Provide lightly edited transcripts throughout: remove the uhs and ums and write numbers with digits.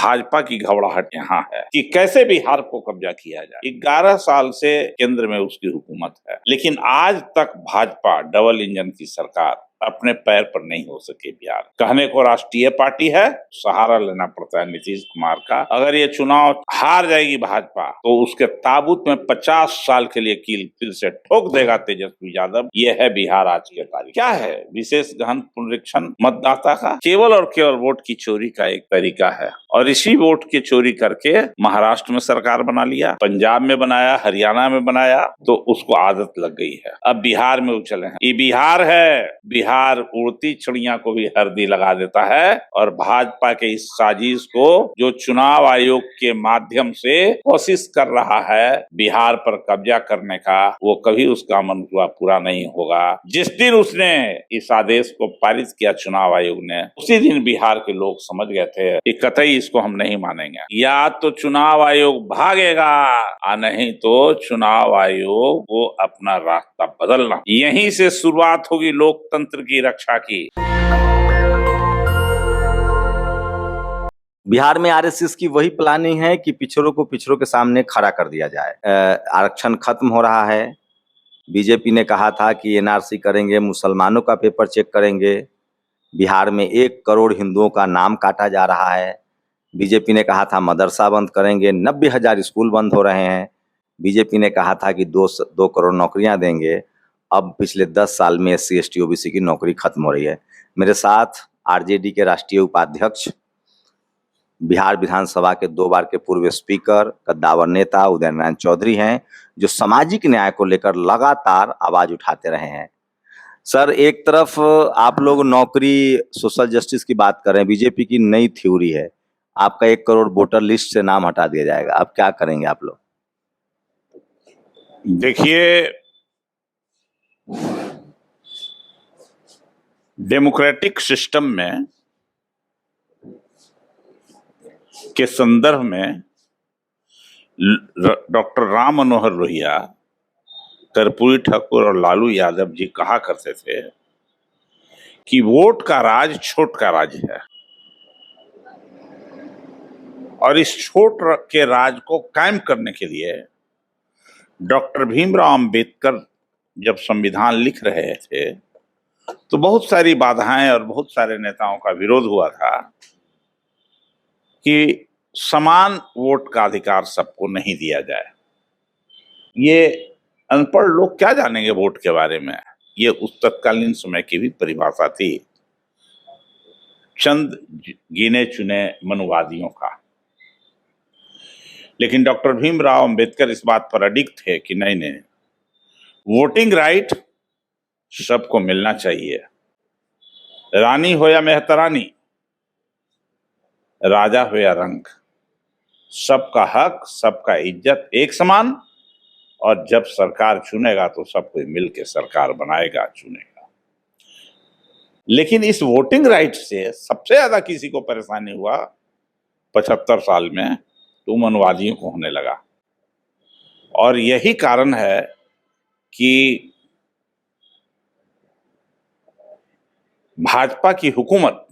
भाजपा की घबराहट यहाँ है कि कैसे बिहार को कब्जा किया जाए। 11 साल से केंद्र में उसकी हुकूमत है, लेकिन आज तक भाजपा डबल इंजन की सरकार अपने पैर पर नहीं हो सके। बिहार कहने को राष्ट्रीय पार्टी है, सहारा लेना पड़ता है नीतीश कुमार का। अगर ये चुनाव हार जाएगी भाजपा तो उसके ताबूत में 50 साल के लिए कील फिर से ठोक देगा तेजस्वी यादव। ये है बिहार आज के तारीख। क्या है विशेष गहन पुनरीक्षण मतदाता का? केवल और केवल वोट की चोरी का एक तरीका है, और इसी वोट की चोरी करके महाराष्ट्र में सरकार बना लिया, पंजाब में बनाया, हरियाणा में बनाया, तो उसको आदत लग गई है। अब बिहार में उछले हैं। ये बिहार है, बिहार उड़ती चिड़िया को भी हरदी लगा देता है, और भाजपा के इस साजिश को जो चुनाव आयोग के माध्यम से कोशिश कर रहा है बिहार पर कब्जा करने का, वो कभी उसका मनसूबा पूरा नहीं होगा। जिस दिन उसने इस आदेश को पारित किया चुनाव आयोग ने, उसी दिन बिहार के लोग समझ गए थे कि कतई इसको हम नहीं मानेंगे। या तो चुनाव आयोग भागेगा, नहीं तो चुनाव आयोग को अपना रास्ता बदलना। यहीं से शुरुआत होगी लोकतंत्र की रक्षा की। बिहार में आरएसएस की वही प्लानिंग है कि पिछड़ों को पिछड़ों के सामने खड़ा कर दिया जाए। आरक्षण खत्म हो रहा है। बीजेपी ने कहा था कि एनआरसी करेंगे, मुसलमानों का पेपर चेक करेंगे। बिहार में 1 करोड़ हिंदुओं का नाम काटा जा रहा है। बीजेपी ने कहा था मदरसा बंद करेंगे, 90,000 स्कूल बंद हो रहे हैं। बीजेपी ने कहा था कि 2 करोड़ नौकरियां देंगे। अब पिछले 10 साल में SC ST OBC की नौकरी खत्म हो रही है। मेरे साथ आरजेडी के राष्ट्रीय उपाध्यक्ष, बिहार विधानसभा के 2 बार के पूर्व स्पीकर, कद्दावर नेता उदय नारायण चौधरी हैं, जो सामाजिक न्याय को लेकर लगातार आवाज उठाते रहे हैं। सर, एक तरफ आप लोग नौकरी, सोशल जस्टिस की बात कर रहे हैं, बीजेपी की नई थ्योरी है, आपका 1 करोड़ वोटर लिस्ट से नाम हटा दिया जाएगा। अब क्या करेंगे आप लोग? देखिए, डेमोक्रेटिक सिस्टम में के संदर्भ में डॉक्टर राम मनोहर लोहिया, कर्पूरी ठाकुर और लालू यादव जी कहा करते थे कि वोट का राज छोट का राज है, और इस छोट के राज को कायम करने के लिए डॉक्टर भीमराव अंबेडकर जब संविधान लिख रहे थे तो बहुत सारी बाधाएं और बहुत सारे नेताओं का विरोध हुआ था कि समान वोट का अधिकार सबको नहीं दिया जाए। ये अनपढ़ लोग क्या जानेंगे वोट के बारे में? ये उस तत्कालीन समय की भी परिभाषा थी चंद गिने चुने मनुवादियों का। लेकिन डॉक्टर भीमराव अंबेडकर इस बात पर अडिग थे कि नहीं, वोटिंग राइट सबको मिलना चाहिए। रानी हो या मेहतरानी, राजा हो या रंक, सबका हक, सबका इज्जत एक समान, और जब सरकार चुनेगा तो सब कोई मिलकर सरकार बनाएगा, चुनेगा। लेकिन इस वोटिंग राइट से सबसे ज्यादा किसी को परेशानी हुआ 75 साल में, तो मनवादियों को होने लगा। और यही कारण है कि भाजपा की हुकूमत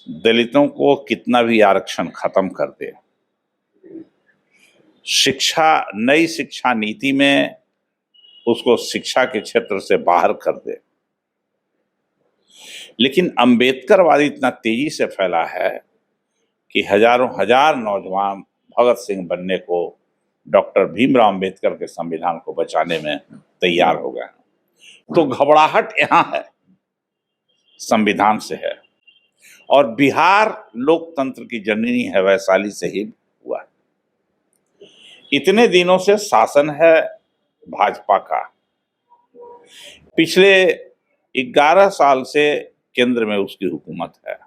दलितों को कितना भी आरक्षण खत्म कर दे, नई शिक्षा नीति में उसको शिक्षा के क्षेत्र से बाहर कर दे, लेकिन अंबेडकरवादी इतना तेजी से फैला है कि हजारों हजार नौजवान भगत सिंह बनने को, डॉक्टर भीमराव अंबेडकर के संविधान को बचाने में तैयार हो गए। तो घबराहट यहाँ है, संविधान से है, और बिहार लोकतंत्र की जननी है, वैशाली से ही हुआ। इतने दिनों से शासन है भाजपा का। पिछले 11 साल से केंद्र में उसकी हुकूमत है।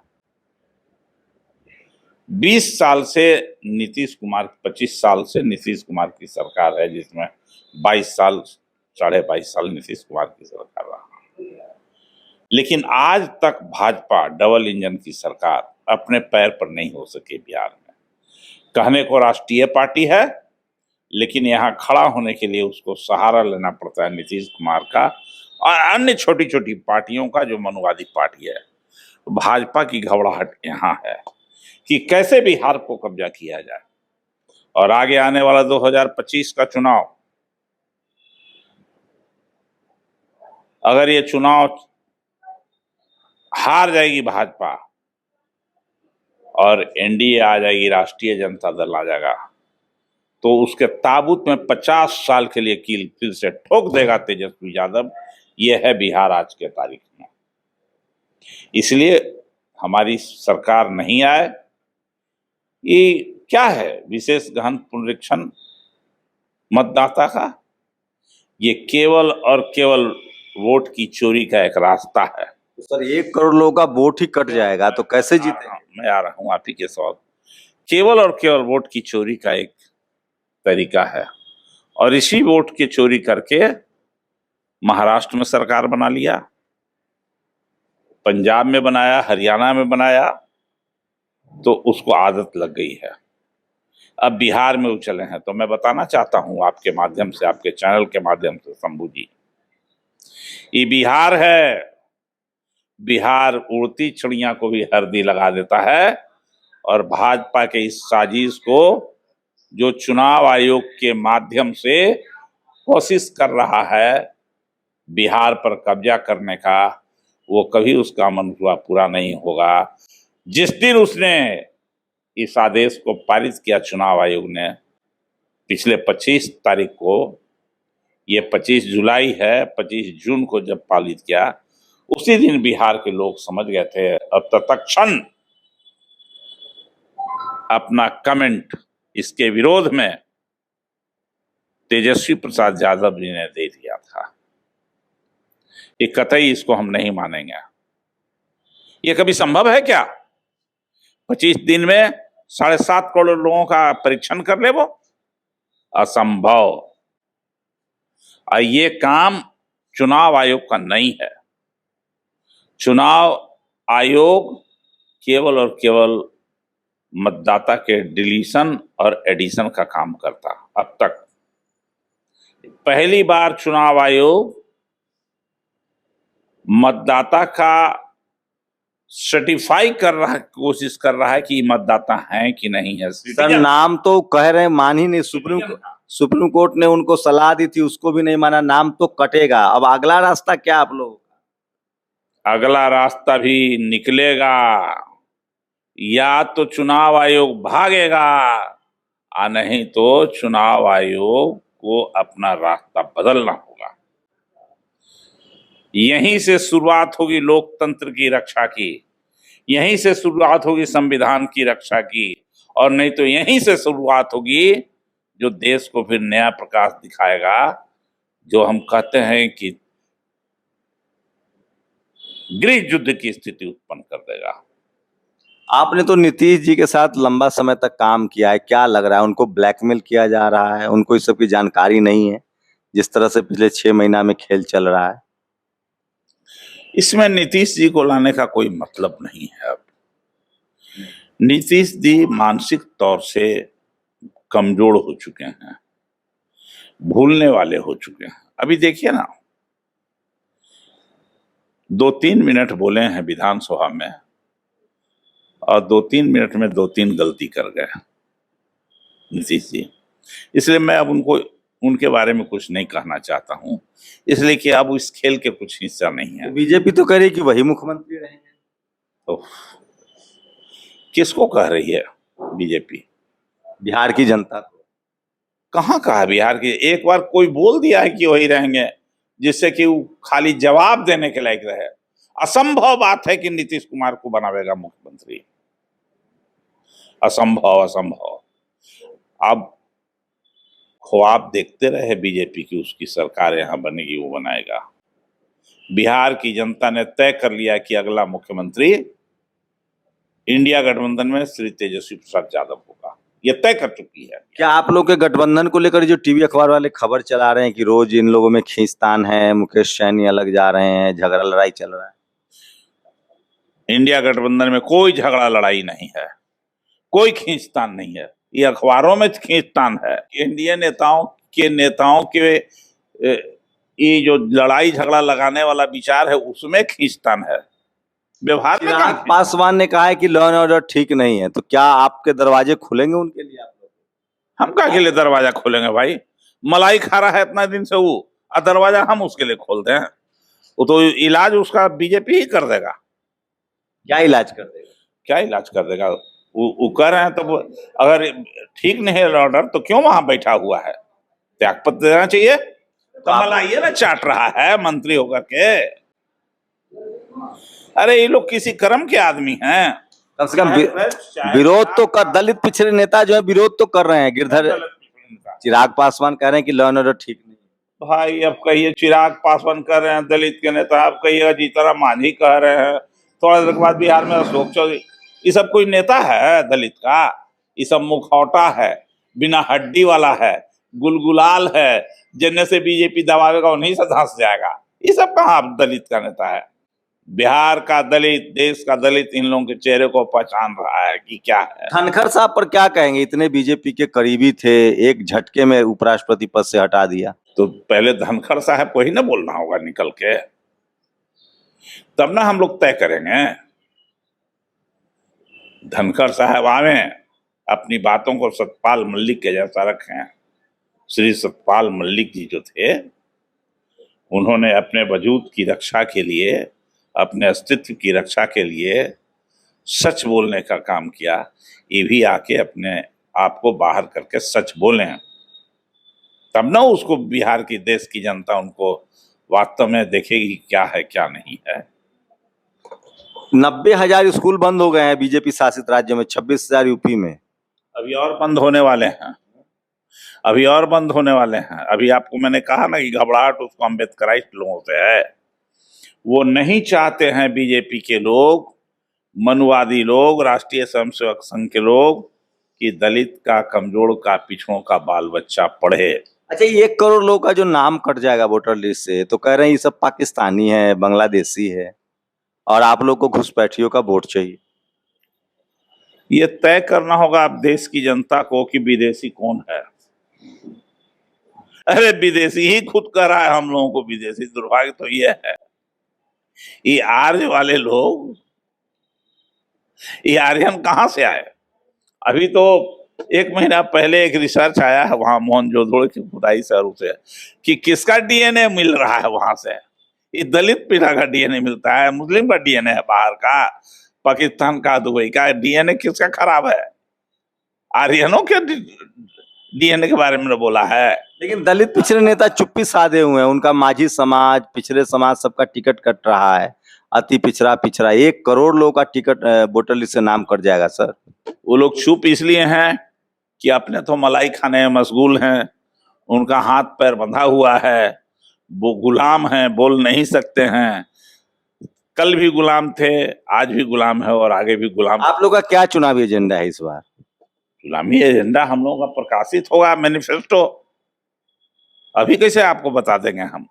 20 साल से नीतीश कुमार, 25 साल से नीतीश कुमार की सरकार है, जिसमें 22 साल, 22.5 साल नीतीश कुमार की सरकार रहा। लेकिन आज तक भाजपा डबल इंजन की सरकार अपने पैर पर नहीं हो सके बिहार में। कहने को राष्ट्रीय पार्टी है, लेकिन यहाँ खड़ा होने के लिए उसको सहारा लेना पड़ता है नीतीश कुमार का और अन्य छोटी छोटी पार्टियों का, जो मनुवादी पार्टी है। भाजपा की घबराहट यहाँ है कि कैसे बिहार को कब्जा किया जाए। और आगे आने वाला 2025 का चुनाव, अगर ये चुनाव हार जाएगी भाजपा और एनडीए आ जाएगी, राष्ट्रीय जनता दल आ जाएगा, तो उसके ताबूत में 50 साल के लिए कील फिर से ठोक देगा तेजस्वी यादव। ये है बिहार आज के तारीख में। इसलिए हमारी सरकार नहीं आए। ये क्या है? विशेष गहन पुनरीक्षण मतदाता का, ये केवल और केवल वोट की चोरी का एक रास्ता है। तो सर 1 करोड़ लोगों का वोट ही कट जाएगा तो कैसे जीते? मैं आ रहा हूं आप ही के सवाल। केवल और केवल वोट की चोरी का एक तरीका है, और इसी वोट की चोरी करके महाराष्ट्र में सरकार बना लिया, पंजाब में बनाया, हरियाणा में बनाया, तो उसको आदत लग गई है। अब बिहार में उछले हैं। तो मैं बताना चाहता हूं आपके माध्यम से, आपके चैनल के माध्यम से, शंभू जी, ये बिहार है। बिहार उड़ती चिड़िया को भी हरदी लगा देता है, और भाजपा के इस साजिश को जो चुनाव आयोग के माध्यम से कोशिश कर रहा है बिहार पर कब्जा करने का, वो कभी उसका मंसूबा पूरा नहीं होगा। जिस दिन उसने इस आदेश को पारित किया चुनाव आयोग ने, पिछले 25 तारीख को, ये 25 जुलाई है, 25 जून को जब पारित किया, उसी दिन बिहार के लोग समझ गए थे। अब तत्क्षण अपना कमेंट इसके विरोध में तेजस्वी प्रसाद यादव जी ने दे दिया था। ये कतई इसको हम नहीं मानेंगे। ये कभी संभव है क्या? 25 दिन में 7.5 करोड़ लोगों का परीक्षण कर ले वो? असंभव। और ये काम चुनाव आयोग का नहीं है। चुनाव आयोग केवल और केवल मतदाता के डिलीशन और एडिशन का काम करता। अब तक पहली बार चुनाव आयोग मतदाता का सर्टिफाई कर रहा है, कोशिश कर रहा है कि मतदाता हैं कि नहीं है। सर नाम तो कह रहे हैं, मान ही नहीं। सुप्रीम कोर्ट ने उनको सलाह दी थी, उसको भी नहीं माना। नाम तो कटेगा। अब अगला रास्ता क्या आप लोगों का? अगला रास्ता भी निकलेगा। या तो चुनाव आयोग भागेगा, और नहीं तो चुनाव आयोग को अपना रास्ता बदलना होगा। यहीं से शुरुआत होगी लोकतंत्र की रक्षा की, यहीं से शुरुआत होगी संविधान की रक्षा की, और नहीं तो यहीं से शुरुआत होगी जो देश को फिर नया प्रकाश दिखाएगा, जो हम कहते हैं कि गृह युद्ध की स्थिति उत्पन्न कर देगा। आपने तो नीतीश जी के साथ लंबा समय तक काम किया है, क्या लग रहा है उनको ब्लैकमेल किया जा रहा है? उनको इस सब की जानकारी नहीं है, जिस तरह से पिछले 6 महीना में खेल चल रहा है? इसमें नीतीश जी को लाने का कोई मतलब नहीं है। अब नीतीश जी मानसिक तौर से कमजोर हो चुके हैं, भूलने वाले हो चुके हैं। अभी देखिए ना, 2-3 मिनट बोले हैं विधानसभा में, और 2-3 मिनट में 2-3 गलती कर गए नीतीश जी। इसलिए मैं अब उनके बारे में कुछ नहीं कहना चाहता हूं, इसलिए कि अब इस खेल के कुछ हिस्सा नहीं है। बीजेपी तो कह रही कि वही मुख्यमंत्री रहेंगे। तो किसको कह रही है बीजेपी? बिहार की जनता को। कहाँ कहा बिहार की? एक बार कोई बोल दिया है कि वही रहेंगे, जिससे कि वो खाली जवाब देने के लायक रहे। असंभव बात है कि नीतीश कुमार को बनावेगा मुख्यमंत्री। असंभव, असंभव। अब ख्वाब देखते रहे बीजेपी की, उसकी सरकार यहां बनेगी, वो बनाएगा। बिहार की जनता ने तय कर लिया कि अगला मुख्यमंत्री इंडिया गठबंधन में श्री तेजस्वी प्रसाद यादव होगा। ये तय कर चुकी है। क्या आप लोग के गठबंधन को लेकर जो टीवी अखबार वाले खबर चला रहे हैं कि रोज इन लोगों में खींचतान है, मुकेश सैनी अलग जा रहे हैं, झगड़ा लड़ाई चल रहा है? इंडिया गठबंधन में कोई झगड़ा लड़ाई नहीं है, कोई खींचतान नहीं है। ये अखबारों में खींचतान है। एनडीए नेताओं के ये जो लड़ाई झगड़ा लगाने वाला विचार है, उसमें खींचतान है। व्यवहार में चिराग काम पासवान ने कहा है कि लॉ एंड ऑर्डर ठीक नहीं है, तो क्या आपके दरवाजे खुलेंगे उनके लिए? आप लोग हम का के लिए दरवाजा खोलेंगे भाई? मलाई खा रहा है इतना दिन से वो, और दरवाजा हम उसके लिए खोलते हैं? वो तो इलाज उसका बीजेपी ही कर देगा। क्या इलाज कर देगा? क्या इलाज कर देगा? वो कह रहे हैं तो अगर ठीक नहीं है ऑर्डर तो क्यों वहां बैठा हुआ है? त्यागपत्र देना चाहिए। तो मलाइए ना चाट रहा है मंत्री होकर के। अरे ये लोग किसी कर्म के आदमी हैं। कम से कम विरोध तो कर, दलित पिछड़े नेता जो है विरोध तो कर रहे हैं। गिरधर चिराग पासवान कह रहे हैं कि लॉ एंड ऑर्डर ठीक नहीं है। भाई अब कहिए चिराग पासवान कर रहे हैं दलित के नेता, अब कहिएगा जीतन मांझी कह रहे हैं, थोड़ा देर के बाद बिहार में अशोक चौधरी। ये सब कोई नेता है दलित का? ये सब मुखौटा है, बिना हड्डी वाला है, गुलगुलाल है, जिनने से बीजेपी दबावेगा उन्हीं से धंस जाएगा। ये सब कहाँ दलित का नेता है? बिहार का दलित, देश का दलित इन लोगों के चेहरे को पहचान रहा है कि क्या है। धनखड़ साहब पर क्या कहेंगे? इतने बीजेपी के करीबी थे, एक झटके में उपराष्ट्रपति पद से हटा दिया। तो पहले धनखड़ साहब को ही ना बोलना होगा निकल के, तब ना हम लोग तय करेंगे। धनखड़ साहब आवे, अपनी बातों को सतपाल मलिक के जैसा रखें। श्री सतपाल मलिक जी जो थे, उन्होंने अपने वजूद की रक्षा के लिए, अपने अस्तित्व की रक्षा के लिए सच बोलने का काम किया। ये भी आके अपने आप को बाहर करके सच बोलें, तब ना उसको बिहार की, देश की जनता उनको वास्तव में देखेगी क्या है क्या नहीं है। 90,000 स्कूल बंद हो गए हैं बीजेपी शासित राज्य में, 26,000 यूपी में। अभी और बंद होने वाले हैं, अभी और बंद होने वाले हैं। अभी आपको मैंने कहा ना कि घबराहट उसको अम्बेडकराइस्ट लोगों से है। वो नहीं चाहते हैं बीजेपी के लोग, मनुवादी लोग, राष्ट्रीय स्वयंसेवक संघ के लोग, कि दलित का, कमजोर का, पिछड़ों का बाल बच्चा पढ़े। अच्छा, ये 1 करोड़ लोग का जो नाम कट जाएगा वोटर लिस्ट से, तो कह रहे हैं ये सब पाकिस्तानी है, बांग्लादेशी है, और आप लोग को घुसपैठियों का वोट चाहिए। ये तय करना होगा अब देश की जनता को कि विदेशी कौन है। अरे विदेशी ही खुद कह रहा है हम लोगों को विदेशी। दुर्भाग्य तो ये है, ये आर्य वाले लोग, ये आर्यन कहाँ से आए? अभी तो 1 महीना पहले एक रिसर्च आया है वहां मोहनजोदड़ो की खुदाई शहरों से, कि किसका डीएनए मिल रहा है वहां से। ये दलित पीढ़ा का डीएनए मिलता है, मुस्लिम का डीएनए है, बाहर का, पाकिस्तान का, दुबई का डीएनए किसका खराब है? आर्यनों के डीएनए के बारे में बोला है। लेकिन दलित पिछड़े नेता चुप्पी साधे हुए हैं। उनका माझी समाज, पिछड़े समाज सबका टिकट कट रहा है। अति पिछड़ा पिछड़ा 1 करोड़ लोगों का टिकट वोटर लिस्ट से नाम कट जाएगा सर। वो लोग चुप इसलिए हैं कि अपने तो मलाई खाने में मशगूल हैं, उनका हाथ पैर बंधा हुआ है, वो गुलाम हैं, बोल नहीं सकते हैं। कल भी गुलाम थे, आज भी गुलाम है और आगे भी गुलाम। आप लोग का क्या चुनावी एजेंडा है इस बार? गुलामी एजेंडा हम लोगों का प्रकाशित होगा, मैनिफेस्टो। अभी कैसे आपको बता देंगे हम?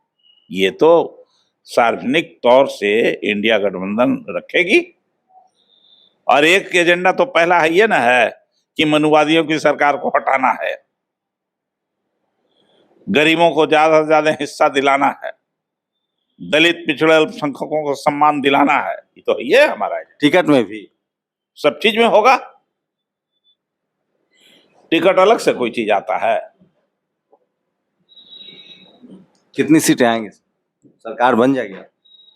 ये तो सार्वजनिक तौर से इंडिया गठबंधन रखेगी। और एक एजेंडा तो पहला है ये ना, है कि मनुवादियों की सरकार को हटाना है, गरीबों को ज्यादा से ज्यादा हिस्सा दिलाना है, दलित पिछड़े अल्पसंख्यकों को सम्मान दिलाना है। ये तो ये हमारा टिकट में भी सब चीज में होगा। टिकट अलग से कोई चीज आता है? कितनी सीटें आएंगी? सरकार बन जाएगी?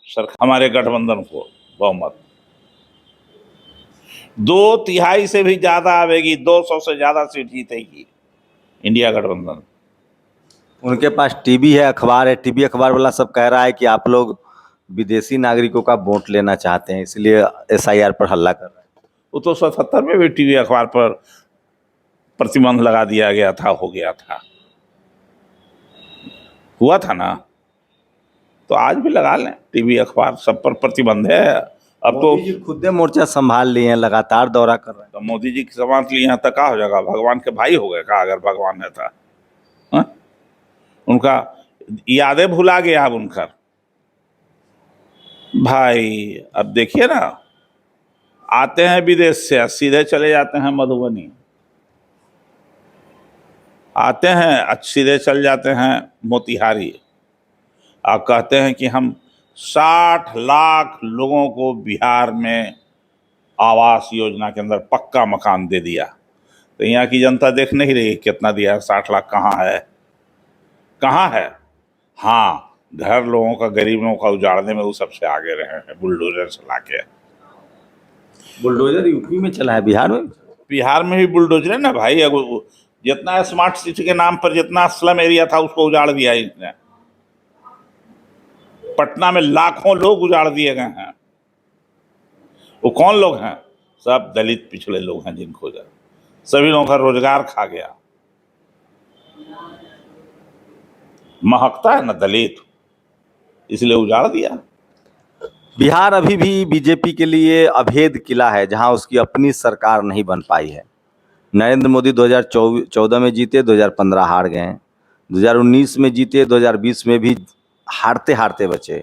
सर हमारे गठबंधन को बहुमत 2/3 से भी ज्यादा आवेगी, 200 से ज्यादा सीट जीतेगी इंडिया गठबंधन। उनके पास टीवी है, अखबार है। टीवी अखबार वाला सब कह रहा है कि आप लोग विदेशी नागरिकों का वोट लेना चाहते हैं, इसलिए SIR पर हल्ला कर रहे हैं। वो तो 77 में भी टीवी अखबार पर प्रतिबंध लगा दिया गया था, हो गया था, हुआ था ना। तो आज भी लगा लें, टीवी अखबार सब पर प्रतिबंध है। अब तो मोदी जी खुद मोर्चा संभाल लिए हैं, लगातार दौरा कर रहे हैं। तो मोदी जी की जबान लिए हैं तो क्या हो जाएगा? भगवान के भाई हो गए का? अगर भगवान है था, हाँ? उनका यादें भुला गया अब उनका भाई। अब देखिए ना, आते हैं विदेश से, सीधे चले जाते हैं मधुबनी, आते हैं सीधे चल जाते हैं मोतिहारी, आप कहते हैं कि हम 60 लाख लोगों को बिहार में आवास योजना के अंदर पक्का मकान दे दिया। तो यहाँ की जनता देख नहीं रही कितना दिया है, 60 लाख कहाँ है, कहाँ है। हाँ, घर लोगों का, गरीब लोगों का उजाड़ने में वो सबसे आगे रहे हैं, बुलडोजर चला के। बुलडोजर यूपी में चला है, बिहार में भी बुलडोजर है ना भाई। अब जितना स्मार्ट सिटी के नाम पर जितना स्लम एरिया था उसको उजाड़ दिया इसने। पटना में लाखों लोग उजाड़ दिए गए हैं। वो कौन लोग हैं? सब दलित पिछड़े लोग हैं जिनको सभी लोगों का रोजगार खा गया। महकता है ना दलित, इसलिए उजाड़ दिया। बिहार अभी भी बीजेपी के लिए अभेद किला है, जहां उसकी अपनी सरकार नहीं बन पाई है। नरेंद्र मोदी 2014 में जीते, 2015 हार गए, 2019 में जीते, 2020 में भी हारते हारते बचे।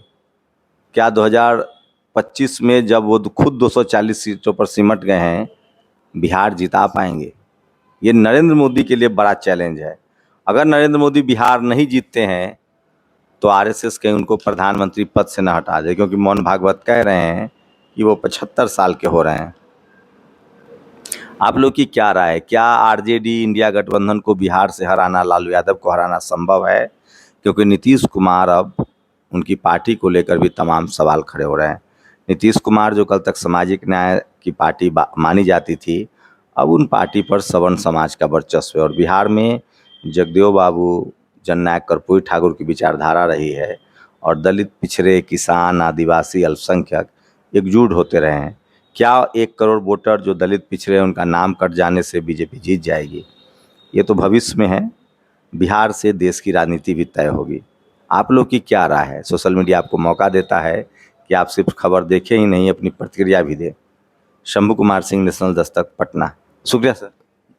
क्या 2025 में जब वो खुद 240 सीटों पर सिमट गए हैं, बिहार जिता पाएंगे? ये नरेंद्र मोदी के लिए बड़ा चैलेंज है। अगर नरेंद्र मोदी बिहार नहीं जीतते हैं तो आरएसएस कहीं उनको प्रधानमंत्री पद से न हटा दे, क्योंकि मोहन भागवत कह रहे हैं कि वो 75 साल के हो रहे हैं। आप लोग की क्या राय है? क्या आरजेडी इंडिया गठबंधन को बिहार से हराना, लालू यादव को हराना संभव है? क्योंकि नीतीश कुमार, अब उनकी पार्टी को लेकर भी तमाम सवाल खड़े हो रहे हैं। नीतीश कुमार जो कल तक सामाजिक न्याय की पार्टी मानी जाती थी, अब उन पार्टी पर सवर्ण समाज का वर्चस्व है। और बिहार में जगदेव बाबू, जननायक कर्पूरी ठाकुर की विचारधारा रही है, और दलित, पिछड़े, किसान, आदिवासी, अल्पसंख्यक एकजुट होते रहे हैं। क्या 1 करोड़ वोटर जो दलित पिछड़े, उनका नाम कट जाने से बीजेपी जीत जाएगी? ये तो भविष्य में है। बिहार से देश की राजनीति भी तय होगी। आप लोग की क्या राय है? सोशल मीडिया आपको मौका देता है कि आप सिर्फ खबर देखें ही नहीं, अपनी प्रतिक्रिया भी दें। शंभू कुमार सिंह, नेशनल दस्तक, पटना। शुक्रिया सर।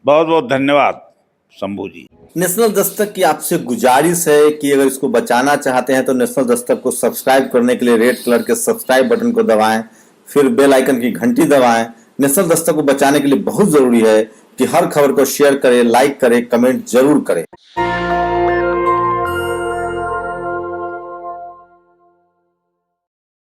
बहुत बहुत धन्यवाद शंभू जी। नेशनल दस्तक की आपसे गुजारिश है कि अगर इसको बचाना चाहते हैं तो नेशनल दस्तक को सब्सक्राइब करने के लिए रेड कलर के सब्सक्राइब बटन को दबाएं, फिर बेल आइकन की घंटी दबाएं। नेशनल दस्तक को बचाने के लिए बहुत जरूरी है कि हर खबर को शेयर करें, लाइक करें, कमेंट जरूर करें।